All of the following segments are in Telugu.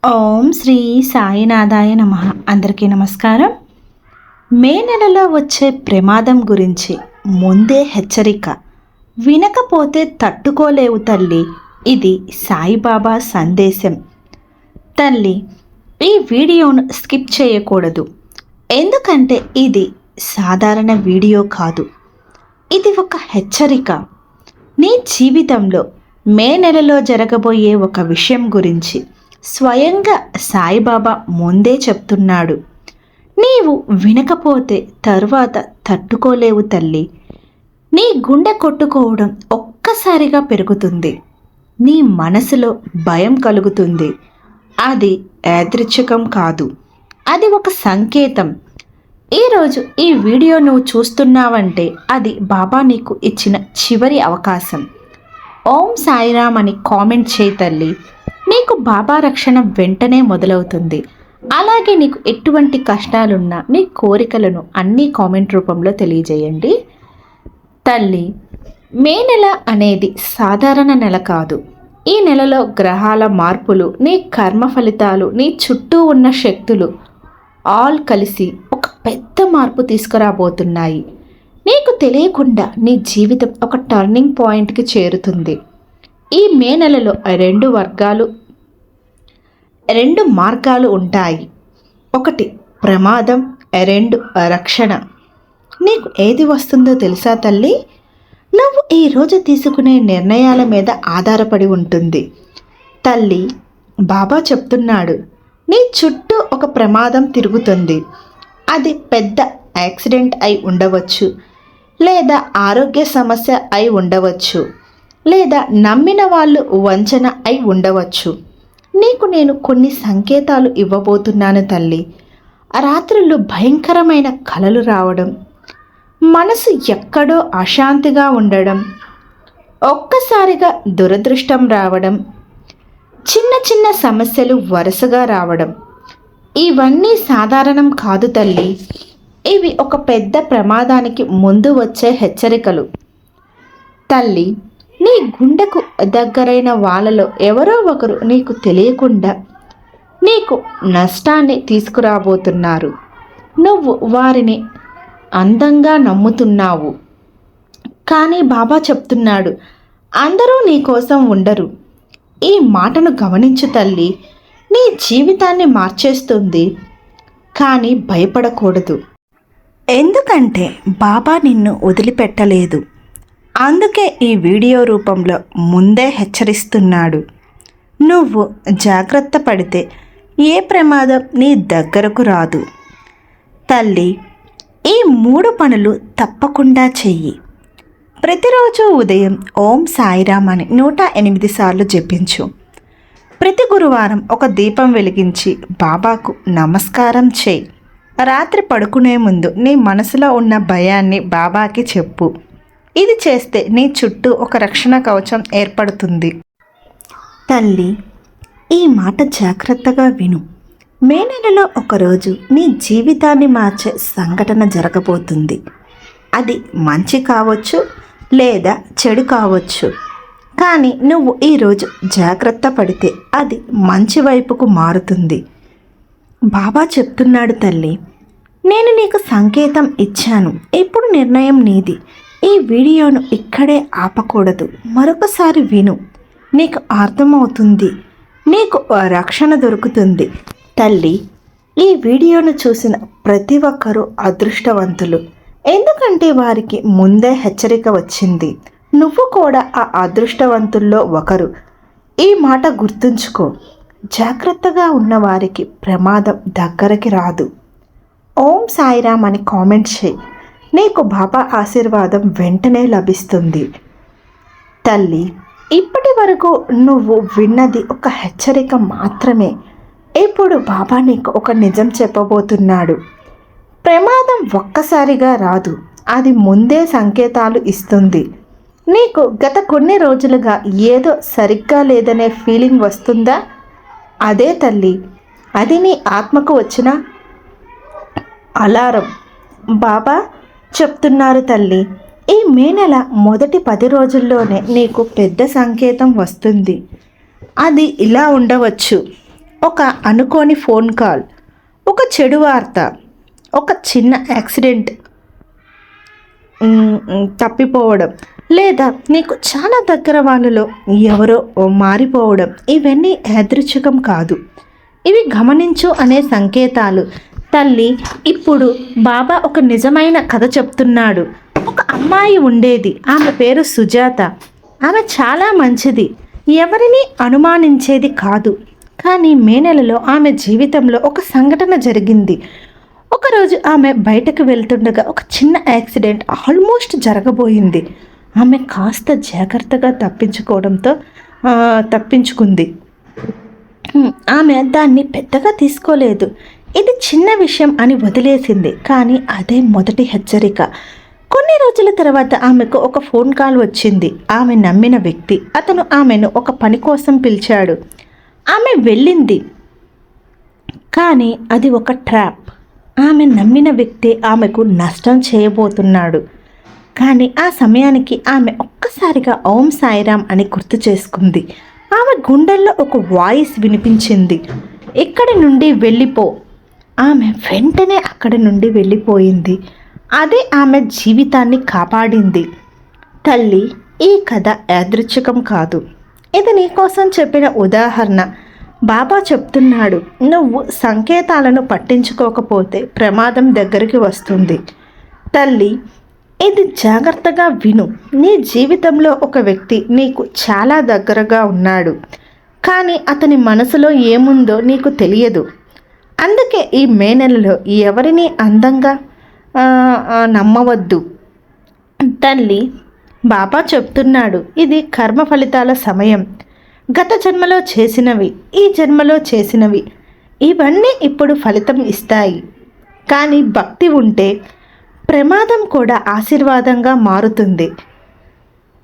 ఓం శ్రీ సాయినాథాయ నమః. అందరికీ నమస్కారం. మే నెలలో వచ్చే ప్రమాదం గురించి ముందే హెచ్చరిక. వినకపోతే తట్టుకోలేవు తల్లి. ఇది సాయిబాబా సందేశం. తల్లి, ఈ వీడియోను స్కిప్ చేయకూడదు. ఎందుకంటే ఇది సాధారణ వీడియో కాదు. ఇది ఒక హెచ్చరిక. నీ జీవితంలో మే నెలలో జరగబోయే ఒక విషయం గురించి స్వయంగా సాయిబాబా ముందే చెప్తున్నాడు. నీవు వినకపోతే తరువాత తట్టుకోలేవు తల్లి. నీ గుండె కొట్టుకోవడం ఒక్కసారిగా పెరుగుతుంది. నీ మనసులో భయం కలుగుతుంది. అది యాదృచ్ఛికం కాదు, అది ఒక సంకేతం. ఈరోజు ఈ వీడియో నువ్వు చూస్తున్నావంటే అది బాబా నీకు ఇచ్చిన చివరి అవకాశం. ఓం సాయిరామ్ అని కామెంట్ చేయి తల్లి. నీకు బాబా రక్షణ వెంటనే మొదలవుతుంది. అలాగే నీకు ఎటువంటి కష్టాలున్నా నీ కోరికలను అన్ని కామెంట్ రూపంలో తెలియజేయండి. తల్లి, మే నెల అనేది సాధారణ నెల కాదు. ఈ నెలలో గ్రహాల మార్పులు, నీ కర్మ ఫలితాలు, నీ చుట్టూ ఉన్న శక్తులు ఆల్ కలిసి ఒక పెద్ద మార్పు తీసుకురాబోతున్నాయి. నీకు తెలియకుండా నీ జీవితం ఒక టర్నింగ్ పాయింట్కి చేరుతుంది. ఈ మే నెలలో రెండు మార్గాలు ఉంటాయి. ఒకటి ప్రమాదం, రెండు రక్షణ. నీకు ఏది వస్తుందో తెలుసా తల్లి? నువ్వు ఈరోజు తీసుకునే నిర్ణయాల మీద ఆధారపడి ఉంటుంది. తల్లి, బాబా చెప్తున్నాడు, నీ చుట్టూ ఒక ప్రమాదం తిరుగుతుంది. అది పెద్ద యాక్సిడెంట్ అయి ఉండవచ్చు, లేదా ఆరోగ్య సమస్య అయి ఉండవచ్చు, లేదా నమ్మిన వాళ్ళు వంచన అయి ఉండవచ్చు. నీకు నేను కొన్ని సంకేతాలు ఇవ్వబోతున్నాను తల్లి. రాత్రులు భయంకరమైన కలలు రావడం, మనసు ఎక్కడో అశాంతిగా ఉండడం, ఒక్కసారిగా దురదృష్టం రావడం, చిన్న చిన్న సమస్యలు వరుసగా రావడం, ఇవన్నీ సాధారణం కాదు తల్లి. ఇవి ఒక పెద్ద ప్రమాదానికి ముందు వచ్చే హెచ్చరికలు. తల్లి, నీ గుండెకు దగ్గరైన వాళ్ళలో ఎవరో ఒకరు నీకు తెలియకుండా నీకు నష్టాన్ని తీసుకురాబోతున్నారు. నువ్వు వారిని అందంగా నమ్ముతున్నావు, కానీ బాబా చెప్తున్నాడు, అందరూ నీ కోసం ఉండరు. ఈ మాటను గమనించు తల్లి. నీ జీవితాన్ని మార్చేస్తుంది, కానీ భయపడకూడదు. ఎందుకంటే బాబా నిన్ను వదిలిపెట్టలేదు. అందుకే ఈ వీడియో రూపంలో ముందే హెచ్చరిస్తున్నాడు. నువ్వు జాగ్రత్త పడితే ఏ ప్రమాదం నీ దగ్గరకు రాదు. తల్లి, ఈ 3 పనులు తప్పకుండా చెయ్యి. ప్రతిరోజు ఉదయం ఓం సాయిరామ్ అని 108 సార్లు జపించు. ప్రతి గురువారం ఒక దీపం వెలిగించి బాబాకు నమస్కారం చేయి. రాత్రి పడుకునే ముందు నీ మనసులో ఉన్న భయాన్ని బాబాకి చెప్పు. ఇది చేస్తే నీ చుట్టూ ఒక రక్షణ కవచం ఏర్పడుతుంది. తల్లి, ఈ మాట జాగ్రత్తగా విను. మే నెలలో ఒకరోజు నీ జీవితాన్ని మార్చే సంఘటన జరగబోతుంది. అది మంచి కావచ్చు, లేదా చెడు కావచ్చు. కానీ నువ్వు ఈరోజు జాగ్రత్త పడితే అది మంచి వైపుకు మారుతుంది. బాబా చెప్తున్నాడు, తల్లి, నేను నీకు సంకేతం ఇచ్చాను. ఇప్పుడు నిర్ణయం నీది. ఈ వీడియోను ఇక్కడే ఆపకూడదు. మరొకసారి విను. నీకు అర్థమవుతుంది. నీకు రక్షణ దొరుకుతుంది. తల్లి, ఈ వీడియోను చూసిన ప్రతి ఒక్కరూ అదృష్టవంతులు. ఎందుకంటే వారికి ముందే హెచ్చరిక వచ్చింది. నువ్వు కూడా ఆ అదృష్టవంతుల్లో ఒకరు. ఈ మాట గుర్తుంచుకో. జాగ్రత్తగా ఉన్న వారికి ప్రమాదం దగ్గరికి రాదు. ఓం సాయిరామ్ అని కామెంట్ చేయి. నీకు బాబా ఆశీర్వాదం వెంటనే లభిస్తుంది. తల్లి, ఇప్పటి వరకు నువ్వు విన్నది ఒక హెచ్చరిక మాత్రమే. ఇప్పుడు బాబా నీకు ఒక నిజం చెప్పబోతున్నాడు. ప్రమాదం ఒక్కసారిగా రాదు, అది ముందే సంకేతాలు ఇస్తుంది. నీకు గత కొన్ని రోజులుగా ఏదో సరిగ్గా లేదనే ఫీలింగ్ వస్తుందా? అదే తల్లి, అది నీ ఆత్మకు వచ్చిన అలారం. బాబా చెప్తున్నారు, తల్లి, ఈ మే నెల మొదటి 10 రోజుల్లోనే నీకు పెద్ద సంకేతం వస్తుంది. అది ఇలా ఉండవచ్చు. ఒక అనుకోని ఫోన్ కాల్, ఒక చెడు వార్త, ఒక చిన్న యాక్సిడెంట్, తప్పిపోవడం, లేదా నీకు చాలా దగ్గర వాళ్ళలో ఎవరో మారిపోవడం, ఇవన్నీ యాదృచ్ఛికం కాదు. ఇవి గమనించు అనే సంకేతాలు. తల్లి, ఇప్పుడు బాబా ఒక నిజమైన కథ చెప్తున్నాడు. ఒక అమ్మాయి ఉండేది. ఆమె పేరు సుజాత. ఆమె చాలా మంచిది, ఎవరిని అనుమానించేది కాదు. కానీ మే నెలలో ఆమె జీవితంలో ఒక సంఘటన జరిగింది. ఒకరోజు ఆమె బయటకు వెళ్తుండగా ఒక చిన్న యాక్సిడెంట్ ఆల్మోస్ట్ జరగబోయింది. ఆమె కాస్త జాగ్రత్తగా తప్పించుకుంది. ఆమె దాన్ని పెద్దగా తీసుకోలేదు. ఇది చిన్న విషయం అని వదిలేసింది. కానీ అదే మొదటి హెచ్చరిక. కొన్ని రోజుల తర్వాత ఆమెకు ఒక ఫోన్ కాల్ వచ్చింది. ఆమె నమ్మిన వ్యక్తి. అతను ఆమెను ఒక పని కోసం పిలిచాడు. ఆమె వెళ్ళింది. కానీ అది ఒక ట్రాప్. ఆమె నమ్మిన వ్యక్తి ఆమెకు నష్టం చేయబోతున్నాడు. కానీ ఆ సమయానికి ఆమె ఒక్కసారిగా ఓం సాయిరామ్ అని గుర్తు చేసుకుంది. ఆమె గుండెల్లో ఒక వాయిస్ వినిపించింది, ఇక్కడి నుండి వెళ్ళిపో. ఆమె వెంటనే అక్కడి నుండి వెళ్ళిపోయింది. అదే ఆమె జీవితాన్ని కాపాడింది. తల్లి, ఈ కథ యాదృచ్ఛికం కాదు. ఇది నీకోసం చెప్పిన ఉదాహరణ. బాబా చెప్తున్నాడు, నువ్వు సంకేతాలను పట్టించుకోకపోతే ప్రమాదం దగ్గరికి వస్తుంది. తల్లి, ఇది జాగ్రత్తగా విను. నీ జీవితంలో ఒక వ్యక్తి నీకు చాలా దగ్గరగా ఉన్నాడు. కానీ అతని మనసులో ఏముందో నీకు తెలియదు. అందుకే ఈ మే నెలలో ఎవరిని అందంగా నమ్మవద్దు. తల్లి, బాబా చెప్తున్నాడు, ఇది కర్మ ఫలితాల సమయం. గత జన్మలో చేసినవి, ఈ జన్మలో చేసినవి, ఇవన్నీ ఇప్పుడు ఫలితం ఇస్తాయి. కానీ భక్తి ఉంటే ప్రమాదం కూడా ఆశీర్వాదంగా మారుతుంది.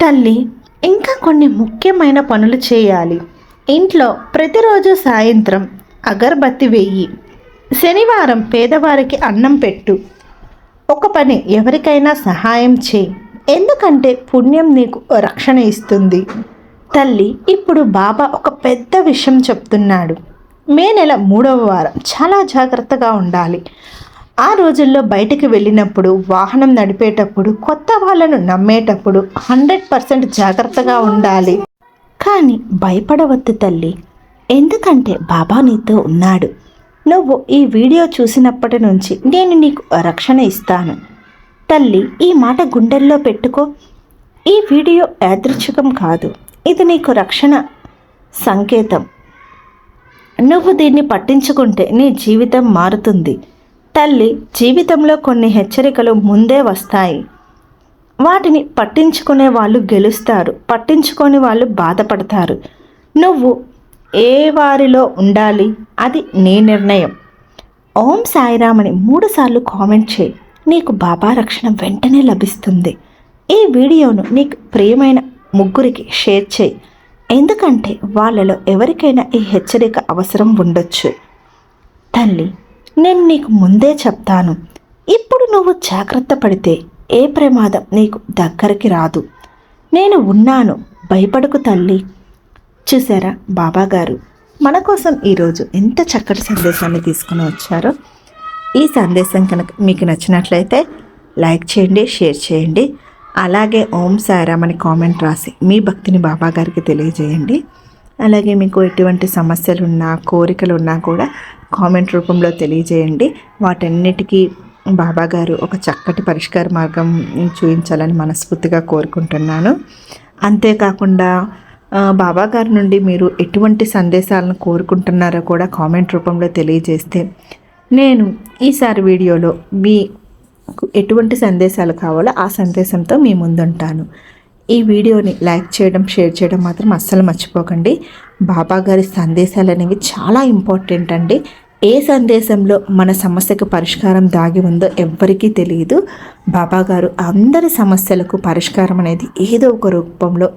తల్లి, ఇంకా కొన్ని ముఖ్యమైన పనులు చేయాలి. ఇంట్లో ప్రతిరోజు సాయంత్రం అగరబత్తి వెయ్యి. శనివారం పేదవారికి అన్నం పెట్టు. ఒక పని, ఎవరికైనా సహాయం చేయి. ఎందుకంటే పుణ్యం నీకు రక్షణ ఇస్తుంది. తల్లి, ఇప్పుడు బాబా ఒక పెద్ద విషయం చెప్తున్నాడు. మే నెల 3వ వారం చాలా జాగ్రత్తగా ఉండాలి. ఆ రోజుల్లో బయటికి వెళ్ళినప్పుడు, వాహనం నడిపేటప్పుడు, కొత్త వాళ్ళను నమ్మేటప్పుడు 100% జాగ్రత్తగా ఉండాలి. కానీ భయపడవద్దు తల్లి, ఎందుకంటే బాబా నీతో ఉన్నాడు. నువ్వు ఈ వీడియో చూసినప్పటి నుంచి నేను నీకు రక్షణ ఇస్తాను. తల్లి, ఈ మాట గుండెల్లో పెట్టుకో. ఈ వీడియో యాదృచ్ఛికం కాదు. ఇది నీకు రక్షణ సంకేతం. నువ్వు దీన్ని పట్టించుకుంటే నీ జీవితం మారుతుంది. తల్లి, జీవితంలో కొన్ని హెచ్చరికలు ముందే వస్తాయి. వాటిని పట్టించుకునే వాళ్ళు గెలుస్తారు, పట్టించుకొని వాళ్ళు బాధపడతారు. నువ్వు ఏ వారిలో ఉండాలి, అది నీ నిర్ణయం. ఓం సాయిరామ్ అని 3 సార్లు కామెంట్ చేయి. నీకు బాబా రక్షణ వెంటనే లభిస్తుంది. ఈ వీడియోను నీకు ప్రియమైన 3 షేర్ చేయి. ఎందుకంటే వాళ్ళలో ఎవరికైనా ఈ హెచ్చరిక అవసరం ఉండొచ్చు. తల్లి, నేను నీకు ముందే చెప్తాను. ఇప్పుడు నువ్వు జాగ్రత్త పడితే ఏ ప్రమాదం నీకు దగ్గరికి రాదు. నేను ఉన్నాను, భయపడకు తల్లి. చూసారా, బాబా గారు మన కోసం ఈరోజు ఎంత చక్కటి సందేశాన్ని తీసుకుని వచ్చారో. ఈ సందేశం కనుక మీకు నచ్చినట్లయితే లైక్ చేయండి, షేర్ చేయండి. అలాగే ఓం సాయిరామ్ అని కామెంట్ రాసి మీ భక్తిని బాబా గారికి తెలియజేయండి. అలాగే మీకు ఎటువంటి సమస్యలు ఉన్నా, కోరికలు ఉన్నా కూడా కామెంట్ రూపంలో తెలియజేయండి. వాటన్నిటికీ బాబా గారు ఒక చక్కటి పరిష్కార మార్గం చూపించాలని మనస్ఫూర్తిగా కోరుకుంటున్నాను. అంతేకాకుండా బాబా గారి నుండి మీరు ఎటువంటి సందేశాలను కోరుకుంటున్నారో కూడా కామెంట్ రూపంలో తెలియజేస్తే నేను ఈసారి వీడియోలో మీకు ఎటువంటి సందేశాలు కావాలో ఆ సందేశంతో మీ ముందుంటాను. ఈ వీడియోని లైక్ చేయడం, షేర్ చేయడం మాత్రం అస్సలు మర్చిపోకండి. బాబా గారి సందేశాలు అనేవి చాలా ఇంపార్టెంట్ అండి. ఏ సందేశంలో మన సమస్యకు పరిష్కారం దాగి ఉందో ఎవ్వరికీ తెలియదు. బాబా గారు అందరి సమస్యలకు పరిష్కారం అనేది ఏదో ఒక రూపంలో,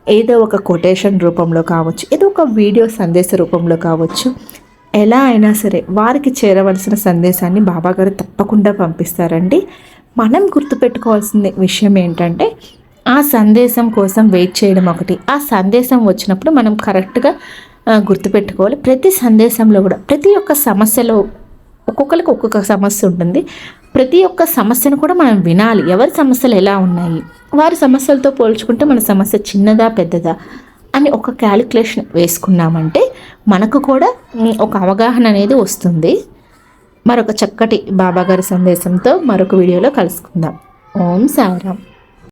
ఏదో ఒక కొటేషన్ రూపంలో కావచ్చు, ఏదో ఒక వీడియో సందేశ రూపంలో కావచ్చు, ఎలా అయినా సరే వారికి చేరవలసిన సందేశాన్ని బాబా గారు తప్పకుండా పంపిస్తారండి. మనం గుర్తుపెట్టుకోవాల్సిన విషయం ఏంటంటే ఆ సందేశం కోసం వెయిట్ చేయడం ఒకటి, ఆ సందేశం వచ్చినప్పుడు మనం కరెక్ట్గా గుర్తుపెట్టుకోవాలి. ప్రతి సందేశంలో కూడా ప్రతి ఒక్క సమస్యలో ఒక్కొక్కరికి ఒక్కొక్క సమస్య ఉంటుంది. ప్రతి ఒక్క సమస్యను కూడా మనం వినాలి. ఎవరి సమస్యలు ఎలా ఉన్నాయి, వారి సమస్యలతో పోల్చుకుంటే మన సమస్య చిన్నదా పెద్దదా అని ఒక క్యాలిక్యులేషన్ వేసుకున్నామంటే మనకు కూడా ఒక అవగాహన అనేది వస్తుంది. మరొక చక్కటి బాబాగారి సందేశంతో మరొక వీడియోలో కలుసుకుందాం. ఓం సాయిరామ్.